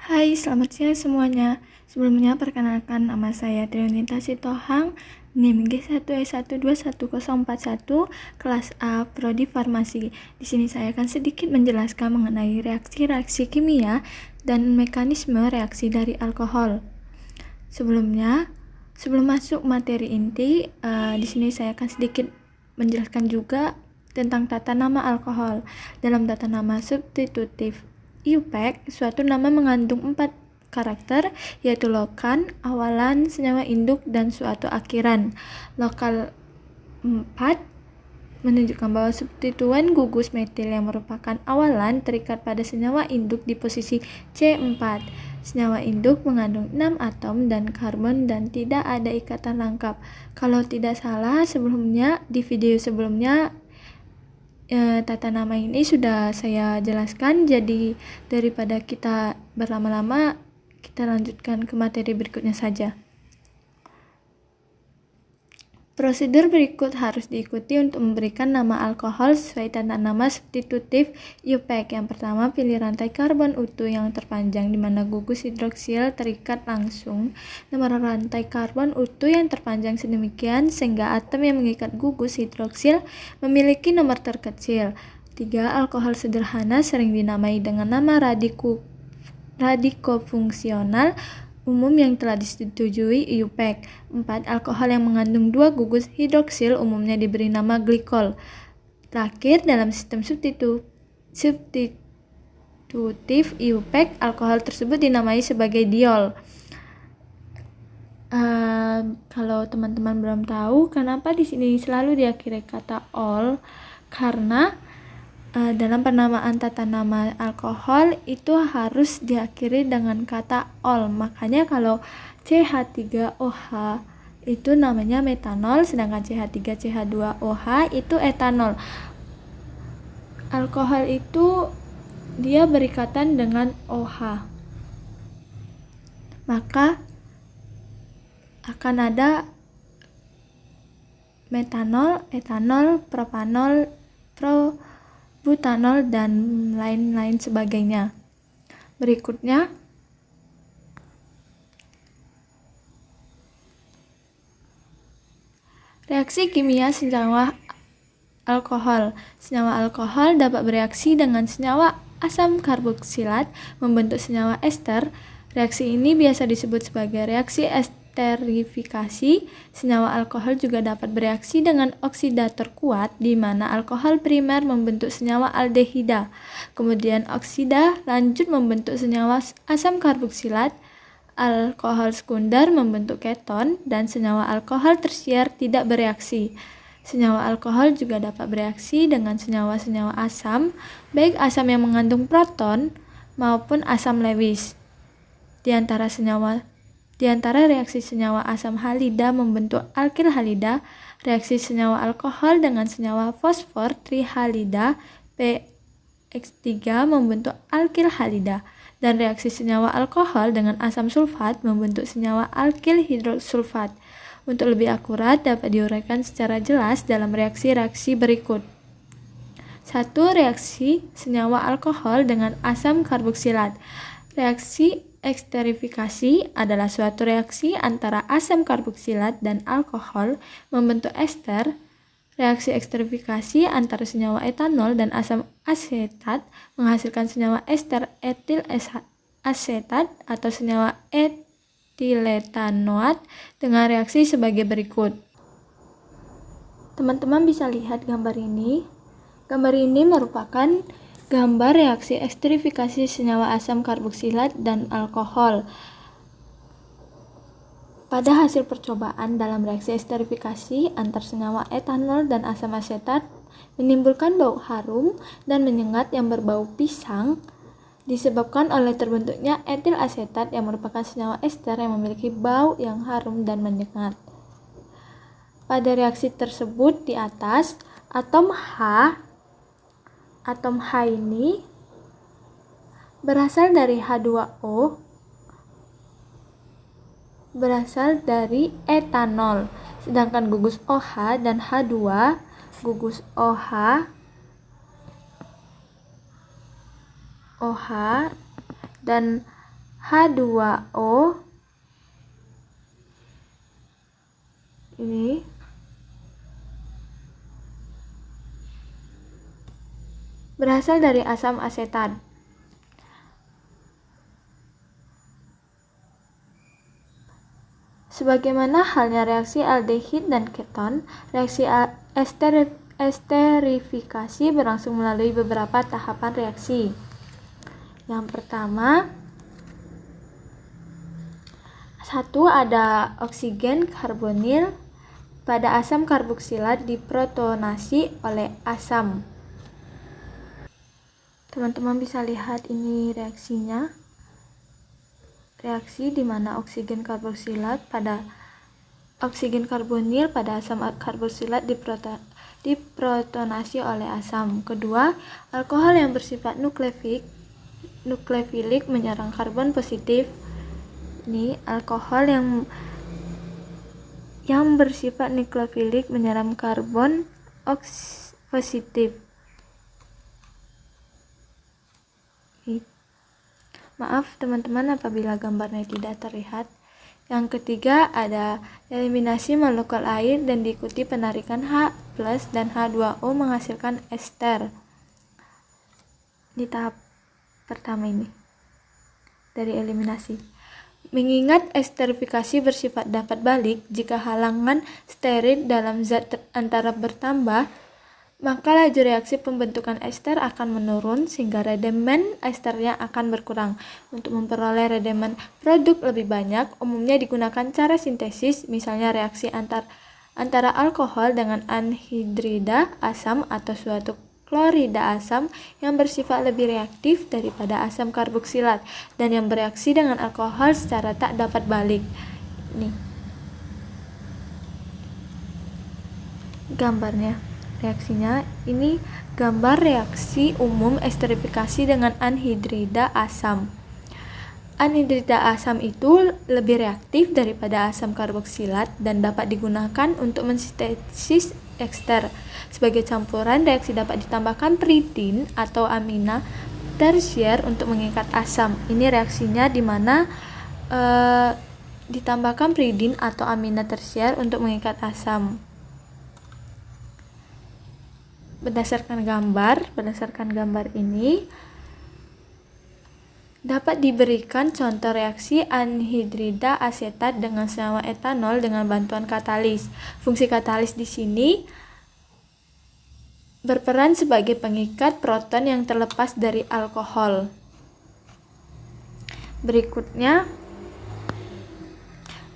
Hai, selamat siang semuanya. Sebelumnya perkenalkan nama saya Triunita Sitohang, NIM G1E1211041, kelas A, Prodi Farmasi. Di sini saya akan sedikit menjelaskan mengenai reaksi-reaksi kimia dan mekanisme reaksi dari alkohol. Sebelum masuk materi inti, di sini saya akan sedikit menjelaskan juga tentang tata nama alkohol. Dalam tata nama substitutif IUPAC, suatu nama mengandung 4 karakter, yaitu lokan, awalan, senyawa induk, dan suatu akhiran. Lokal 4 menunjukkan bahwa substituen gugus metil yang merupakan awalan terikat pada senyawa induk di posisi C4. Senyawa induk mengandung 6 atom dan karbon dan tidak ada ikatan rangkap. Kalau tidak salah, di video sebelumnya tata nama ini sudah saya jelaskan, jadi daripada kita berlama-lama, kita lanjutkan ke materi berikutnya saja. Prosedur berikut harus diikuti untuk memberikan nama alkohol sesuai tata nama substitutif IUPAC. Yang pertama, pilih rantai karbon utuh yang terpanjang di mana gugus hidroksil terikat langsung. Nomor rantai karbon utuh yang terpanjang sedemikian sehingga atom yang mengikat gugus hidroksil memiliki nomor terkecil. 3. Alkohol sederhana sering dinamai dengan nama radikofungsional umum yang telah disetujui IUPAC. 4. Alkohol yang mengandung 2 gugus hidroksil umumnya diberi nama glikol. Terakhir, dalam sistem substitutif IUPAC, alkohol tersebut dinamai sebagai diol. Kalau teman-teman belum tahu kenapa di sini selalu diakhiri kata ol, karena dalam penamaan tata nama alkohol itu harus diakhiri dengan kata ol. Makanya kalau CH3OH itu namanya metanol, sedangkan CH3CH2OH itu etanol. Alkohol itu dia berikatan dengan OH, maka akan ada metanol, etanol, propanol, butanol, dan lain-lain sebagainya. Berikutnya, reaksi kimia senyawa alkohol. Senyawa alkohol dapat bereaksi dengan senyawa asam karboksilat membentuk senyawa ester. Reaksi ini biasa disebut sebagai reaksi esterifikasi. Senyawa alkohol juga dapat bereaksi dengan oksidator kuat, di mana alkohol primer membentuk senyawa aldehida. Kemudian oksida lanjut membentuk senyawa asam karboksilat. Alkohol sekunder membentuk keton, dan senyawa alkohol tersier tidak bereaksi. Senyawa alkohol juga dapat bereaksi dengan senyawa-senyawa asam, baik asam yang mengandung proton maupun asam Lewis. Di antara reaksi senyawa asam halida membentuk alkil halida, reaksi senyawa alkohol dengan senyawa fosfor trihalida PX3 membentuk alkil halida, dan reaksi senyawa alkohol dengan asam sulfat membentuk senyawa alkil hidrosulfat. Untuk lebih akurat dapat diuraikan secara jelas dalam reaksi-reaksi berikut. 1. Reaksi senyawa alkohol dengan asam karboksilat. Reaksi esterifikasi adalah suatu reaksi antara asam karboksilat dan alkohol membentuk ester. Reaksi esterifikasi antara senyawa etanol dan asam asetat menghasilkan senyawa ester etil asetat atau senyawa etiletanoat dengan reaksi sebagai berikut. Teman-teman bisa lihat gambar ini. Gambar ini merupakan gambar reaksi esterifikasi senyawa asam karboksilat dan alkohol. Pada hasil percobaan dalam reaksi esterifikasi antar senyawa etanol dan asam asetat menimbulkan bau harum dan menyengat yang berbau pisang, disebabkan oleh terbentuknya etil asetat yang merupakan senyawa ester yang memiliki bau yang harum dan menyengat. Pada reaksi tersebut di atas, atom H ini berasal dari H2O, berasal dari etanol, sedangkan gugus OH dan H2, gugus OH dan H2O ini berasal dari asam asetat. Sebagaimana halnya reaksi aldehid dan keton, reaksi esterifikasi berlangsung melalui beberapa tahapan reaksi. Yang pertama, satu ada oksigen karbonil pada asam karboksilat diprotonasi oleh asam. Teman-teman bisa lihat ini reaksinya. Reaksi di mana oksigen karbonil pada asam karboksilat diprotonasi oleh asam. Kedua, alkohol yang bersifat nukleofilik menyerang karbon positif. Ini alkohol yang bersifat nukleofilik menyerang karbon positif. Maaf teman-teman apabila gambarnya tidak terlihat. Yang ketiga ada eliminasi molekul air dan diikuti penarikan H+ dan H2O menghasilkan ester. Di tahap pertama ini dari eliminasi. Mengingat esterifikasi bersifat dapat balik, jika halangan sterit dalam zat antara bertambah, maka laju reaksi pembentukan ester akan menurun sehingga redemen esternya akan berkurang. Untuk memperoleh redemen produk lebih banyak, umumnya digunakan cara sintesis, misalnya reaksi antara alkohol dengan anhidrida asam atau suatu klorida asam yang bersifat lebih reaktif daripada asam karboksilat dan yang bereaksi dengan alkohol secara tak dapat balik. Nih gambarnya. Reaksinya ini gambar reaksi umum esterifikasi dengan anhidrida asam. Anhidrida asam itu lebih reaktif daripada asam karboksilat dan dapat digunakan untuk mensintesis ester. Sebagai campuran, reaksi dapat ditambahkan pyridin atau amina tersier untuk mengikat asam. Ini reaksinya di mana ditambahkan pyridin atau amina tersier untuk mengikat asam. Berdasarkan gambar ini dapat diberikan contoh reaksi anhidrida asetat dengan senyawa etanol dengan bantuan katalis. Fungsi katalis di sini berperan sebagai pengikat proton yang terlepas dari alkohol. Berikutnya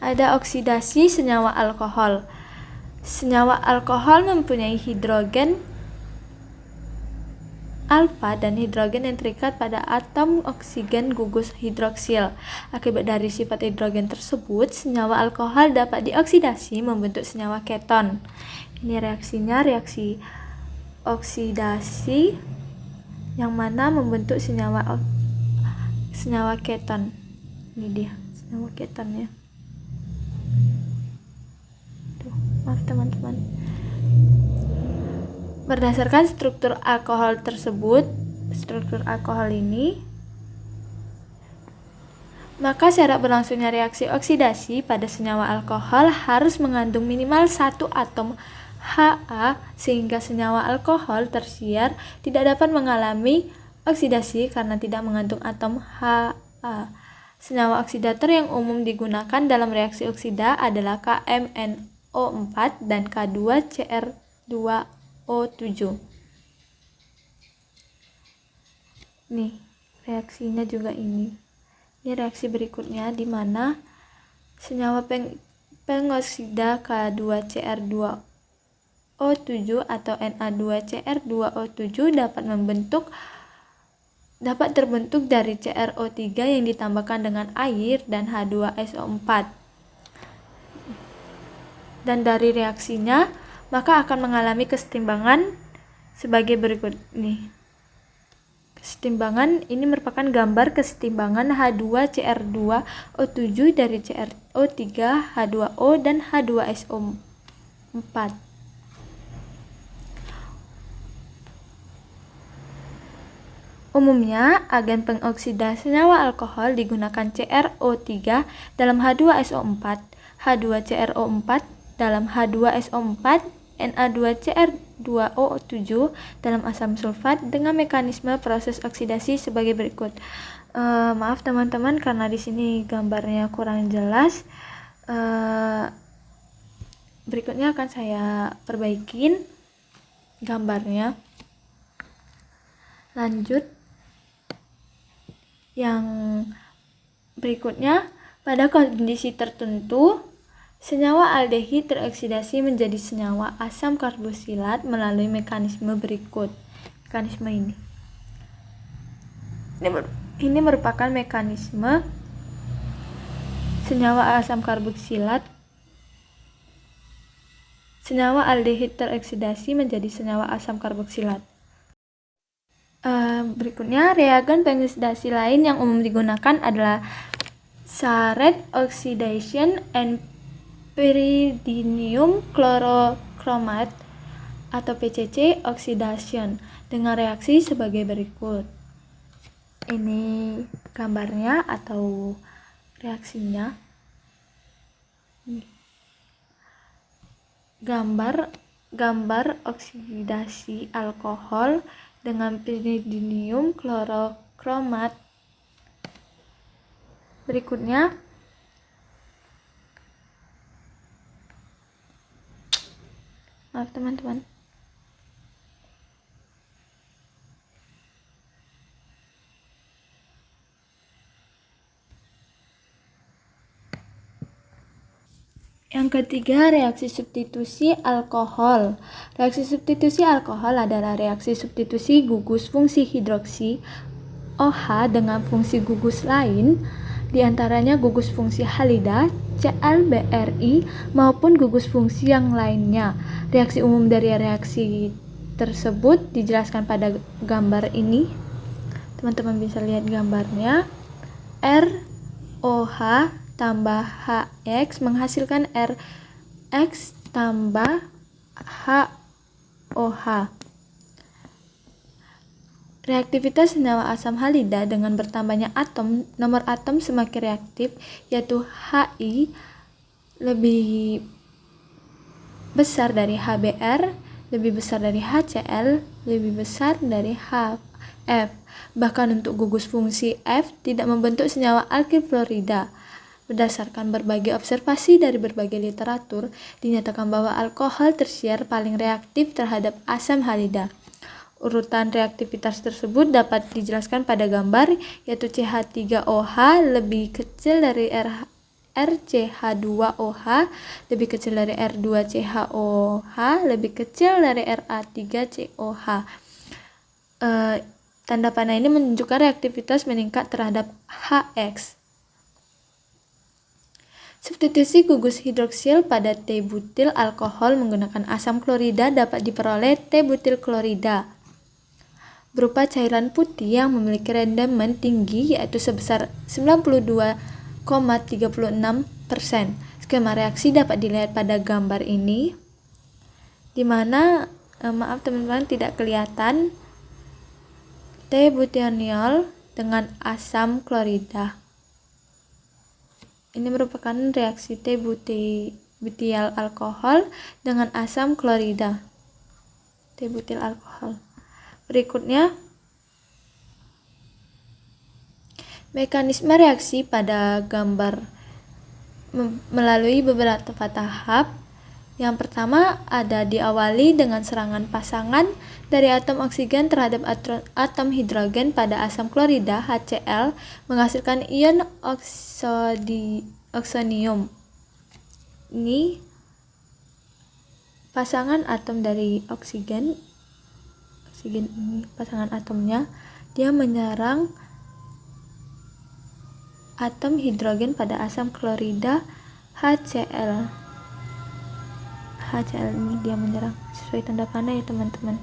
ada oksidasi senyawa alkohol. Senyawa alkohol mempunyai hidrogen alfa dan hidrogen yang terikat pada atom oksigen gugus hidroksil. Akibat dari sifat hidrogen tersebut, senyawa alkohol dapat dioksidasi membentuk senyawa keton. Ini reaksinya, reaksi oksidasi yang mana membentuk senyawa keton. Ini dia senyawa ketonnya. Tuh, maaf teman-teman. Berdasarkan struktur alkohol ini, maka syarat berlangsungnya reaksi oksidasi pada senyawa alkohol harus mengandung minimal 1 atom Ha sehingga senyawa alkohol tersier tidak dapat mengalami oksidasi karena tidak mengandung atom Ha. Senyawa oksidator yang umum digunakan dalam reaksi oksida adalah KMnO4 dan K2Cr2O7. Nih, reaksinya juga ini. Ini reaksi berikutnya di mana senyawa pengoksida K2Cr2O7 atau Na2Cr2O7 dapat terbentuk dari CrO3 yang ditambahkan dengan air dan H2SO4. Dan dari reaksinya maka akan mengalami kesetimbangan sebagai berikut nih. Kesetimbangan ini merupakan gambar kesetimbangan H2Cr2O7 dari CrO3, H2O dan H2SO4. Umumnya, agen pengoksida senyawa alkohol digunakan CrO3 dalam H2SO4, H2CrO4 dalam H2SO4, Na2Cr2O7 dalam asam sulfat dengan mekanisme proses oksidasi sebagai berikut. Maaf teman-teman karena di sini gambarnya kurang jelas. Berikutnya akan saya perbaikin gambarnya. Lanjut. Yang berikutnya, pada kondisi tertentu, senyawa aldehid teroksidasi menjadi senyawa asam karboksilat melalui mekanisme berikut. Mekanisme ini. Ini merupakan mekanisme senyawa asam karboksilat. Senyawa aldehid teroksidasi menjadi senyawa asam karboksilat. Berikutnya, reagen pengoksidasi lain yang umum digunakan adalah Sareth oxidation and pyridinium chlorochromate atau PCC oxidation dengan reaksi sebagai berikut. Ini gambarnya atau reaksinya. Gambar oksidasi alkohol dengan pyridinium chlorochromate. Berikutnya, maaf teman-teman. Yang ketiga, reaksi substitusi alkohol. Reaksi substitusi alkohol adalah reaksi substitusi gugus fungsi hidroksi OH dengan fungsi gugus lain, diantaranya gugus fungsi halida, ClBrI, maupun gugus fungsi yang lainnya. Reaksi umum dari reaksi tersebut dijelaskan pada gambar ini. Teman-teman bisa lihat gambarnya. ROH tambah HX menghasilkan RX tambah HOH. Reaktivitas senyawa asam halida dengan bertambahnya nomor atom semakin reaktif, yaitu Hi lebih besar dari HBr, lebih besar dari HCl, lebih besar dari HF. Bahkan untuk gugus fungsi F tidak membentuk senyawa alkil fluorida. Berdasarkan berbagai observasi dari berbagai literatur, dinyatakan bahwa alkohol tersier paling reaktif terhadap asam halida. Urutan reaktivitas tersebut dapat dijelaskan pada gambar, yaitu CH3OH lebih kecil dari RCH2OH, lebih kecil dari R2CHOH, lebih kecil dari Ra3COH. Tanda panah ini menunjukkan reaktivitas meningkat terhadap HX. Substitusi gugus hidroksil pada T-butil alkohol menggunakan asam klorida dapat diperoleh T-butil klorida berupa cairan putih yang memiliki rendemen tinggi, yaitu sebesar 92,36%. Skema reaksi dapat dilihat pada gambar ini, di mana maaf teman-teman tidak kelihatan T-butylenol dengan asam klorida. Ini merupakan reaksi T-butyl alkohol dengan asam klorida. T-butyl alkohol. Berikutnya, mekanisme reaksi pada gambar melalui beberapa tahap. Yang pertama ada diawali dengan serangan pasangan dari atom oksigen terhadap atom hidrogen pada asam klorida HCl menghasilkan ion oksonium. Ini pasangan atom dari oksigen ini pasangan atomnya, dia menyerang atom hidrogen pada asam klorida HCl. HCl ini dia menyerang sesuai tanda panah ya teman-teman.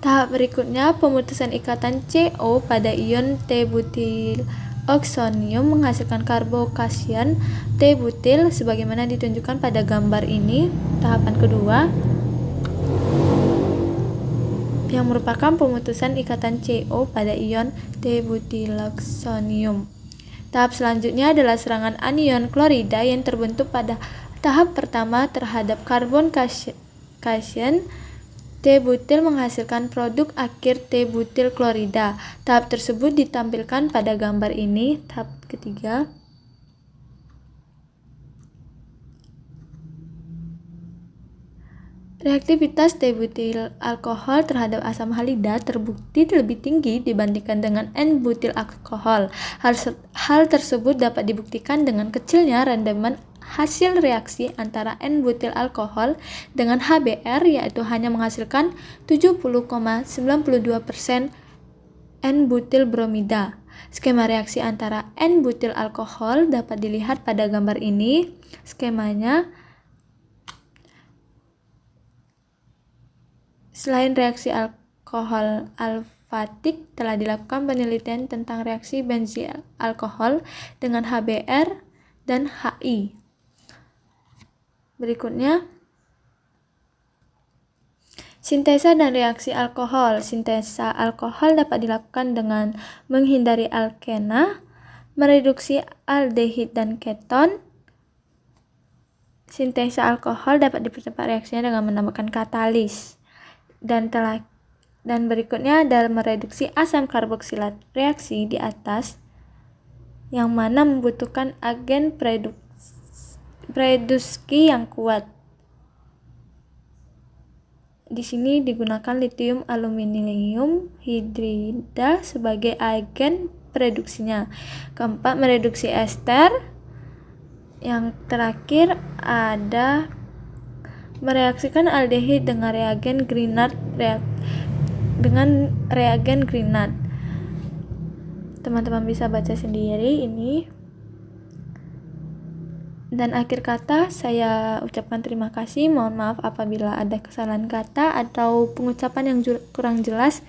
Tahap berikutnya, pemutusan ikatan CO pada ion T-butyl oksonium menghasilkan karbokation T-butil sebagaimana ditunjukkan pada gambar ini. Tahapan kedua, yang merupakan pemutusan ikatan CO pada ion t-butiloxonium. Tahap selanjutnya adalah serangan anion klorida yang terbentuk pada tahap pertama terhadap karbon cation. T-butil menghasilkan produk akhir T-butil klorida. Tahap tersebut ditampilkan pada gambar ini. Tahap ketiga. Reaktivitas T-butil alkohol terhadap asam halida terbukti lebih tinggi dibandingkan dengan N-butil alkohol. Hal tersebut dapat dibuktikan dengan kecilnya rendemen hasil reaksi antara N-butil alkohol dengan HBr, yaitu hanya menghasilkan 70,92% N-butil bromida. Skema reaksi antara N-butil alkohol dapat dilihat pada gambar ini. Skemanya, selain reaksi alkohol alfatik, telah dilakukan penelitian tentang reaksi benzil alkohol dengan HBr dan HI. Berikutnya, sintesa dan reaksi alkohol. Sintesa alkohol dapat dilakukan dengan menghindari alkena, mereduksi aldehid dan keton. Sintesa alkohol dapat dipercepat reaksinya dengan menambahkan katalis. Dan berikutnya adalah mereduksi asam karboksilat. Reaksi di atas yang mana membutuhkan agen Predusky yang kuat. Di sini digunakan litium aluminium hidrida sebagai agen reduksinya. Keempat, mereduksi ester. Yang terakhir ada mereaksikan aldehid dengan reagen Grignard. Teman-teman bisa baca sendiri ini. Dan akhir kata, saya ucapkan terima kasih. Mohon maaf apabila ada kesalahan kata atau pengucapan yang kurang jelas.